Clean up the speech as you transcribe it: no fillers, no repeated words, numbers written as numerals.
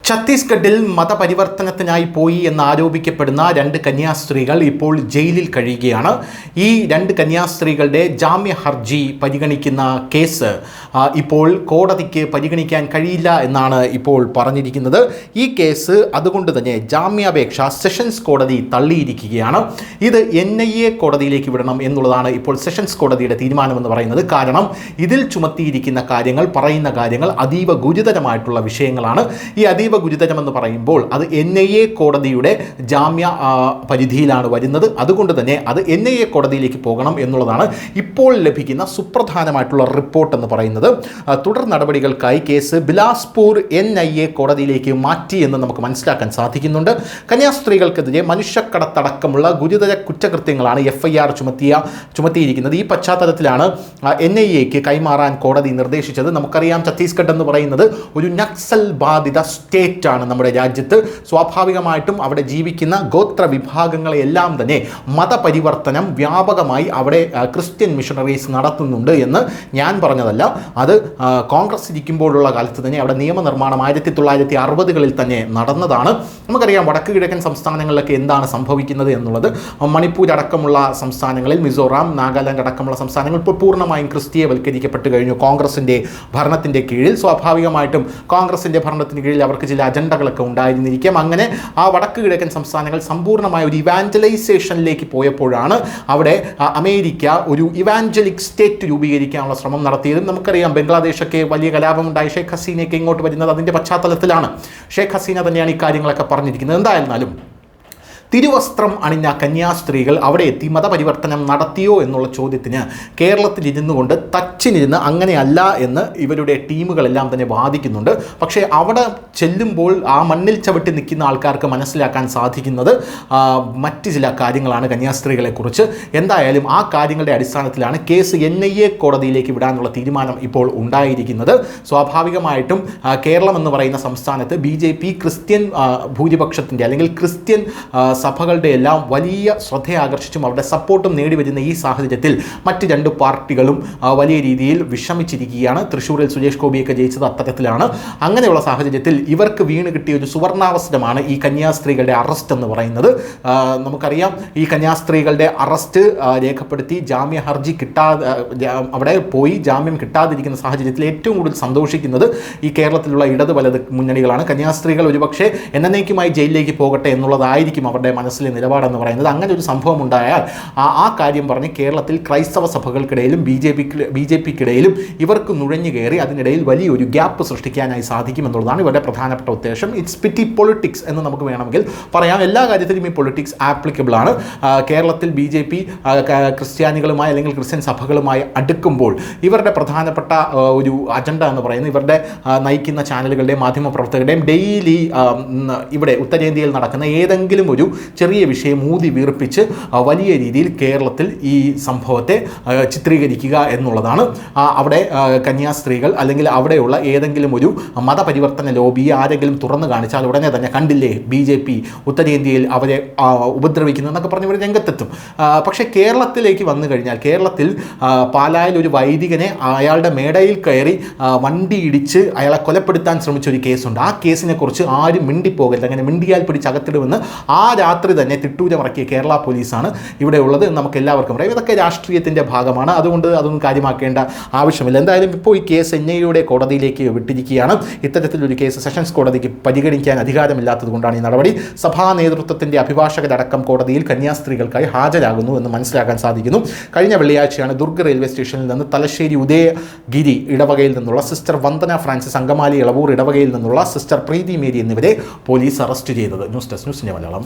ഛത്തീസ്ഗഡിൽ മതപരിവർത്തനത്തിനായി പോയി എന്നാരോപിക്കപ്പെടുന്ന 2 കന്യാസ്ത്രീകൾ ഇപ്പോൾ ജയിലിൽ കഴിയുകയാണ്. ഈ 2 കന്യാസ്ത്രീകളുടെ ജാമ്യ ഹർജി പരിഗണിക്കുന്ന കേസ് ഇപ്പോൾ കോടതിക്ക് പരിഗണിക്കാൻ കഴിയില്ല എന്നാണ് ഇപ്പോൾ പറഞ്ഞിരിക്കുന്നത്. ഈ കേസ് അതുകൊണ്ട് തന്നെ ജാമ്യാപേക്ഷ സെഷൻസ് കോടതി തള്ളിയിരിക്കുകയാണ്. ഇത് NIA കോടതിയിലേക്ക് വിടണം എന്നുള്ളതാണ് ഇപ്പോൾ സെഷൻസ് കോടതിയുടെ തീരുമാനമെന്ന് പറയുന്നത്. കാരണം ഇതിൽ ചുമത്തിയിരിക്കുന്ന കാര്യങ്ങൾ, പറയുന്ന കാര്യങ്ങൾ അതീവ ഗുരുതരമായിട്ടുള്ള വിഷയങ്ങളാണ്. ഈ അതീവ ഗുരുതരമെന്ന് പറയുമ്പോൾ അത് NIA കോടതിയുടെ ജാമ്യ പരിധിയിലാണ് വരുന്നത്. അതുകൊണ്ട് തന്നെ അത് NIA കോടതിയിലേക്ക് പോകണം എന്നുള്ളതാണ് ഇപ്പോൾ ലഭിക്കുന്ന സുപ്രധാനമായിട്ടുള്ള റിപ്പോർട്ട് എന്ന് പറയുന്നത്. തുടർ നടപടികൾക്കായി കേസ് ബിലാസ്പൂർ NIA കോടതിയിലേക്ക് മാറ്റി എന്ന് നമുക്ക് മനസ്സിലാക്കാൻ സാധിക്കുന്നുണ്ട്. കന്യാസ്ത്രീകൾക്കെതിരെ മനുഷ്യക്കടത്തടക്കമുള്ള ഗുരുതര കുറ്റകൃത്യങ്ങളാണ് FIR ചുമത്തിയിരിക്കുന്നത്. ഈ പശ്ചാത്തലത്തിലാണ് NIAക്ക് കൈമാറാൻ കോടതി നിർദ്ദേശിച്ചത്. നമുക്കറിയാം, ഛത്തീസ്ഗഡ് എന്ന് പറയുന്നത് ഒരു നക്സൽ ബാധിത സ്റ്റേറ്റാണ് നമ്മുടെ രാജ്യത്ത്. സ്വാഭാവികമായിട്ടും അവിടെ ജീവിക്കുന്ന ഗോത്ര വിഭാഗങ്ങളെയെല്ലാം തന്നെ മതപരിവർത്തനം വ്യാപകമായി അവിടെ ക്രിസ്ത്യൻ മിഷണറീസ് നടത്തുന്നുണ്ട് എന്ന് ഞാൻ പറഞ്ഞതല്ല. അത് കോൺഗ്രസ് ഇരിക്കുമ്പോഴുള്ള കാലത്ത് തന്നെ അവിടെ നിയമനിർമ്മാണം 1960കളിൽ തന്നെ നടന്നതാണ്. നമുക്കറിയാം വടക്ക് കിഴക്കൻ സംസ്ഥാനങ്ങളിലൊക്കെ എന്താണ് സംഭവിക്കുന്നത് എന്നുള്ളത്. മണിപ്പൂർ അടക്കമുള്ള സംസ്ഥാനങ്ങളിൽ, മിസോറാം, നാഗാലാൻഡ് അടക്കമുള്ള സംസ്ഥാനങ്ങൾ ഇപ്പോൾ പൂർണ്ണമായും ക്രിസ്തീയവൽക്കരിക്കപ്പെട്ട് കഴിഞ്ഞു കോൺഗ്രസിൻ്റെ ഭരണത്തിൻ്റെ കീഴിൽ. സ്വാഭാവികമായിട്ടും കോൺഗ്രസിൻ്റെ ഭരണത്തിന് കീഴിൽ അവർക്ക് ചില അജണ്ടകളൊക്കെ ഉണ്ടായിരുന്നിരിക്കാം. അങ്ങനെ ആ വടക്ക് കിഴക്കൻ സംസ്ഥാനങ്ങൾ സമ്പൂർണ്ണമായ ഒരു ഇവാഞ്ചലൈസേഷനിലേക്ക് പോയപ്പോഴാണ് അവിടെ അമേരിക്ക ഒരു ഇവാഞ്ചലിക് സ്റ്റേറ്റ് രൂപീകരിക്കാനുള്ള ശ്രമം നടത്തിയതും. നമുക്കറിയാം, ബംഗ്ലാദേശൊക്കെ വലിയ കലാപമുണ്ടായി. ഷേഖ് ഹസീനയൊക്കെ ഇങ്ങോട്ട് വരുന്നത് അതിൻ്റെ പശ്ചാത്തലത്തിലാണ്. ഷേഖ് ഹസീന തന്നെയാണ് ഈ കാര്യങ്ങളൊക്കെ പറഞ്ഞിരിക്കുന്നത്. എന്തായിരുന്നാലും തിരുവസ്ത്രം അണിഞ്ഞ കന്യാസ്ത്രീകൾ അവിടെ എത്തി മതപരിവർത്തനം നടത്തിയോ എന്നുള്ള ചോദ്യത്തിന് കേരളത്തിലിരുന്നു കൊണ്ട് തച്ചിനിരുന്ന് അങ്ങനെയല്ല എന്ന് ഇവരുടെ ടീമുകളെല്ലാം തന്നെ വാദിക്കുന്നുണ്ട്. പക്ഷേ അവിടെ ചെല്ലുമ്പോൾ ആ മണ്ണിൽ ചവിട്ടി നിൽക്കുന്ന ആൾക്കാർക്ക് മനസ്സിലാക്കാൻ സാധിക്കുന്നത് മറ്റ് ചില കാര്യങ്ങളാണ് കന്യാസ്ത്രീകളെക്കുറിച്ച്. എന്തായാലും ആ കാര്യങ്ങളുടെ അടിസ്ഥാനത്തിലാണ് കേസ് NIA കോടതിയിലേക്ക് വിടാനുള്ള തീരുമാനം ഇപ്പോൾ ഉണ്ടായിരിക്കുന്നത്. സ്വാഭാവികമായിട്ടും കേരളം എന്ന് പറയുന്ന സംസ്ഥാനത്ത് BJP ക്രിസ്ത്യൻ ഭൂരിപക്ഷത്തിൻ്റെ അല്ലെങ്കിൽ ക്രിസ്ത്യൻ സഭകളുടെ എല്ലാം വലിയ ശ്രദ്ധയാകർഷിച്ചും അവരുടെ സപ്പോർട്ടും നേടിവരുന്ന ഈ സാഹചര്യത്തിൽ മറ്റ് 2 പാർട്ടികളും വലിയ രീതിയിൽ വിഷമിച്ചിരിക്കുകയാണ്. തൃശ്ശൂരിൽ സുരേഷ് ഗോപിയൊക്കെ ജയിച്ചത് അത്തരത്തിലാണ്. അങ്ങനെയുള്ള സാഹചര്യത്തിൽ ഇവർക്ക് വീണ് കിട്ടിയ ഒരു സുവർണാവസരമാണ് ഈ കന്യാസ്ത്രീകളുടെ അറസ്റ്റ് എന്ന് പറയുന്നത്. നമുക്കറിയാം, ഈ കന്യാസ്ത്രീകളുടെ അറസ്റ്റ് രേഖപ്പെടുത്തി ജാമ്യ ഹർജി അവിടെ പോയി ജാമ്യം കിട്ടാതിരിക്കുന്ന സാഹചര്യത്തിൽ ഏറ്റവും കൂടുതൽ സന്തോഷിക്കുന്നത് ഈ കേരളത്തിലുള്ള ഇടത് വലത് മുന്നണികളാണ്. കന്യാസ്ത്രീകൾ ഒരുപക്ഷെ എന്നേക്കുമായി ജയിലിലേക്ക് പോകട്ടെ എന്നുള്ളതായിരിക്കും അവരുടെ മനസ്സിലെ നിലപാടെന്ന് പറയുന്നത്. അങ്ങനെ ഒരു സംഭവം ഉണ്ടായാൽ ആ കാര്യം പറഞ്ഞ് കേരളത്തിൽ ക്രൈസ്തവ സഭകൾക്കിടയിലും BJPക്കിടയിലും ഇവർക്ക് നുഴഞ്ഞു കയറി അതിനിടയിൽ വലിയൊരു ഗ്യാപ്പ് സൃഷ്ടിക്കാനായി സാധിക്കുമെന്നുള്ളതാണ് ഇവരുടെ പ്രധാനപ്പെട്ട ഉദ്ദേശം. ഇറ്റ്സ് പിറ്റി പൊളിറ്റിക്സ് എന്ന് നമുക്ക് വേണമെങ്കിൽ പറയാം. എല്ലാ കാര്യത്തിലും ഈ പൊളിറ്റിക്സ് ആപ്ലിക്കബിൾ ആണ്. കേരളത്തിൽ BJP ക്രിസ്ത്യാനികളുമായി അല്ലെങ്കിൽ ക്രിസ്ത്യൻ സഭകളുമായി അടുക്കുമ്പോൾ ഇവരുടെ പ്രധാനപ്പെട്ട ഒരു അജണ്ട എന്ന് പറയുന്നത് ഇവരുടെ നയിക്കുന്ന ചാനലുകളുടെയും മാധ്യമപ്രവർത്തകരുടെയും ഡെയിലി ഇവിടെ ഉത്തരേന്ത്യയിൽ നടക്കുന്ന ഏതെങ്കിലും ഒരു ചെറിയ വിഷയം ഊതി വീർപ്പിച്ച് വലിയ രീതിയിൽ കേരളത്തിൽ ഈ സംഭവത്തെ ചിത്രീകരിക്കുക എന്നുള്ളതാണ്. അവിടെ കന്യാസ്ത്രീകൾ അല്ലെങ്കിൽ അവിടെയുള്ള ഏതെങ്കിലും ഒരു മതപരിവർത്തന ലോബിയെ ആരെങ്കിലും തുറന്നു കാണിച്ചാൽ ഉടനെ തന്നെ കണ്ടില്ലേ BJP ഉത്തരേന്ത്യയിൽ അവരെ ഉപദ്രവിക്കുന്നു എന്നൊക്കെ പറഞ്ഞ് ഇവർ രംഗത്തെത്തും. പക്ഷേ കേരളത്തിലേക്ക് വന്നു കഴിഞ്ഞാൽ, കേരളത്തിൽ പാലായിൽ ഒരു വൈദികനെ അയാളുടെ മേടയിൽ കയറി വണ്ടി ഇടിച്ച് അയാളെ കൊലപ്പെടുത്താൻ ശ്രമിച്ചൊരു കേസുണ്ട്. ആ കേസിനെ കുറിച്ച് ആരും മിണ്ടിപ്പോകരുത്, അങ്ങനെ മിണ്ടിയാൽ പിടിച്ച് അകത്തിടുമെന്ന് ആ രാത്രി തന്നെ തിട്ടൂരമിറക്കിയ കേരള പോലീസാണ് ഇവിടെ ഉള്ളത്. നമുക്ക് എല്ലാവർക്കും അറിയാം. ഇതൊക്കെ രാഷ്ട്രീയത്തിൻ്റെ ഭാഗമാണ്. അതുകൊണ്ട് അതൊന്നും കാര്യമാക്കേണ്ട ആവശ്യമില്ല. എന്തായാലും ഇപ്പോൾ ഈ കേസ് NIA കോടതിയിലേക്ക് വിട്ടിരിക്കുകയാണ്. ഇത്തരത്തിലൊരു കേസ് സെഷൻസ് കോടതിക്ക് പരിഗണിക്കാൻ അധികാരമില്ലാത്തത് കൊണ്ടാണ് ഈ നടപടി. സഭാ നേതൃത്വത്തിൻ്റെ അഭിഭാഷകരടക്കം കോടതിയിൽ കന്യാസ്ത്രീകൾക്കായി ഹാജരാകുന്നു എന്ന് മനസ്സിലാക്കാൻ സാധിക്കുന്നു. കഴിഞ്ഞ വെള്ളിയാഴ്ചയാണ് ദുർഗ് റെയിൽവേ സ്റ്റേഷനിൽ നിന്ന് തലശ്ശേരി ഉദയഗിരി ഇടവകയിൽ നിന്നുള്ള സിസ്റ്റർ വന്ദന ഫ്രാൻസിസ്, അങ്കമാലി ഇളവൂർ ഇടവകയിൽ നിന്നുള്ള സിസ്റ്റർ പ്രീതി മേരി എന്നിവരെ പോലീസ് അറസ്റ്റ് ചെയ്തത്. ന്യൂസ് ഡെസ്ക്, ന്യൂസിൻ്റെ മലയാളം.